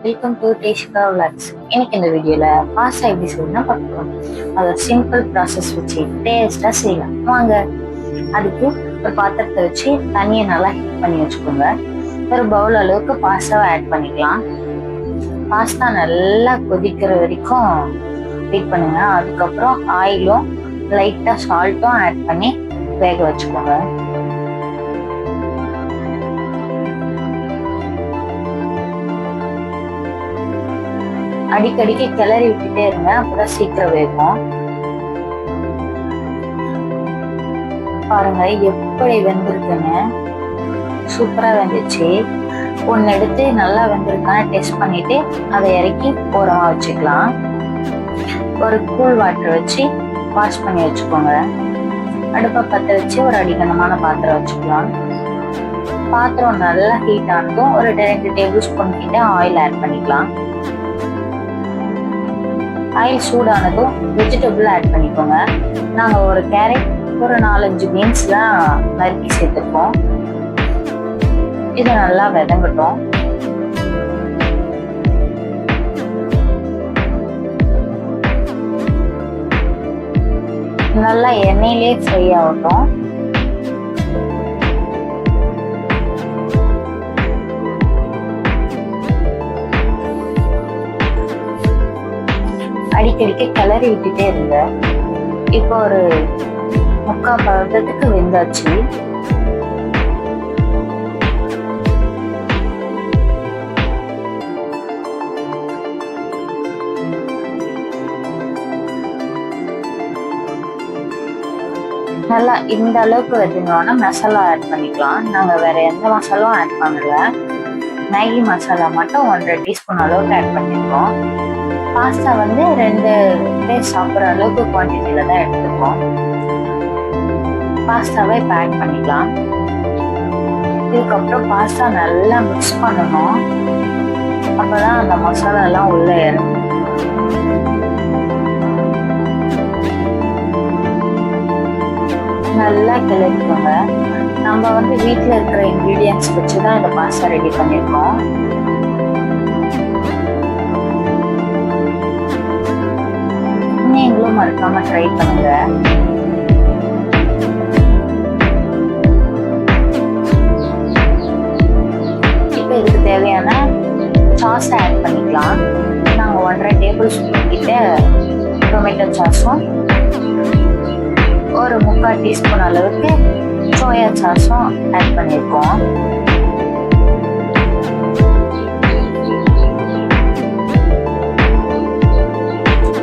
Welcome to டேஸ்கா vlogs. இன்னைக்கு இந்த வீடியோவில் பாஸ்தா எப்படி செய்யணும் பார்க்கலாம். அதை சிம்பிள் ப்ராசஸ் வச்சு டேஸ்ட்டாக செய்யலாம் வாங்க. அதுக்கு ஒரு பாத்திரத்தை வச்சு தண்ணியை நல்லா ஹீட் பண்ணி வச்சுக்கோங்க. ஒரு பவுல் அளவுக்கு பாஸ்தாவை ஆட் பண்ணிக்கலாம். பாஸ்தா நல்லா கொதிக்கிற வரைக்கும் ஹீட் பண்ணுங்க. அதுக்கப்புறம் ஆயிலும் லைட்டாக சால்ட்டும் ஆட் பண்ணி வேக வச்சுக்கோங்க. அடிக்கடிக்கு கிளறி விட்டுட்டே இருங்க, அப்பதான் சீக்கிரம் வேகும். பாருங்க எப்படி வெந்திருக்குன்னு, சூப்பரா வெந்துச்சு. ஒன்னு எடுத்து நல்லா வெந்திருக்கான்னு டெஸ்ட் பண்ணிட்டு அதை இறக்கி ஓரமா வச்சுக்கலாம். ஒரு கூல் வாட்டர் வச்சு வாஷ் பண்ணி வச்சுக்கோங்க. அடுப்பை பற்ற வச்சு ஒரு அடிக்கனமான பாத்திரம் வச்சுக்கலாம். பாத்திரம் நல்லா ஹீட் ஆனதும் ஒரு 2 டேபிள் ஸ்பூன் கிட்ட ஆயில் ஆட் பண்ணிக்கலாம். ஆயில் சூடானதும் வெஜிடபிள் ஆட் பண்ணிக்கோங்க. நாங்கள் ஒரு கேரட், ஒரு 4-5 பீன்ஸ்லாம் நறுக்கி சேர்த்துருக்கோம். இது நல்லா வதங்கட்டும். நல்லா எண்ணெயிலே ஃப்ரை ஆகட்டும். அடிக்கடிக்கு கிளறி விட்டுட்டே இருங்க. இப்போ ஒரு 3/4 பதத்துக்கு வெந்தாச்சு. நல்லா இந்த அளவுக்கு வெந்தோன்னா மசாலா ஆட் பண்ணிக்கலாம். நாங்க வேற எந்த மசாலாவும் ஆட் பண்ணல. மேகி மசாலா மட்டும் 1.5 டீஸ்பூன் அளவுக்கு ஆட் பண்ணிருக்கோம். பாஸ்தா 2 பேர் சாப்பிட்ற அளவுக்கு குவான்டிட்டியில தான் எடுத்துருக்கோம். பாஸ்தாவை இப்போ ஆட் பண்ணிக்கலாம். இதுக்கப்புறம் பாஸ்தா நல்லா மிக்ஸ் பண்ணணும். அப்பதான் அந்த மசாலா எல்லாம் உள்ள இறங்கும். நல்லா கிளறிக்கோங்க. நம்ம வீட்டில் இருக்கிற இன்கிரீடியன்ஸ் வச்சு தான் இந்த பாஸ்தா ரெடி பண்ணியிருக்கோம். நீங்களும் மறக்காம ட்ரை பண்ணுங்க. இப்போ இதுக்கு தேவையான சாஸ் ஆட் பண்ணிக்கலாம். நாங்கள் 1.5 டேபிள் ஸ்பூன் கிட்ட டொமேட்டோ சாஸும், ஒரு 3/4 டீஸ்பூன் அளவுக்கு சோயா சாஸும் ஆட் பண்ணியிருக்கோம்.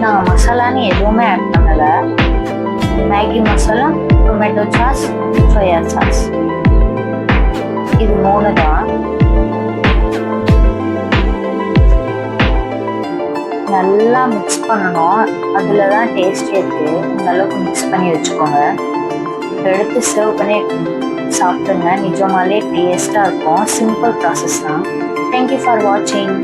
நாங்கள் மசாலான்னு எதுவுமே ஆட் பண்ணலை. Maggi masala, tomato sauce, soya sauce, இது 3 தான். நல்லா மிக்ஸ் பண்ணணும். அதில் தான் டேஸ்டே இருக்கு. இந்த அளவுக்கு மிக்ஸ் பண்ணி வச்சுக்கோங்க. எடுத்து சர்வ் பண்ணி சாப்பிடுங்க. நிஜமாலே டேஸ்டாக இருக்கும். சிம்பிள் ப்ராசஸ் தான். தேங்க்யூ ஃபார் வாட்சிங்.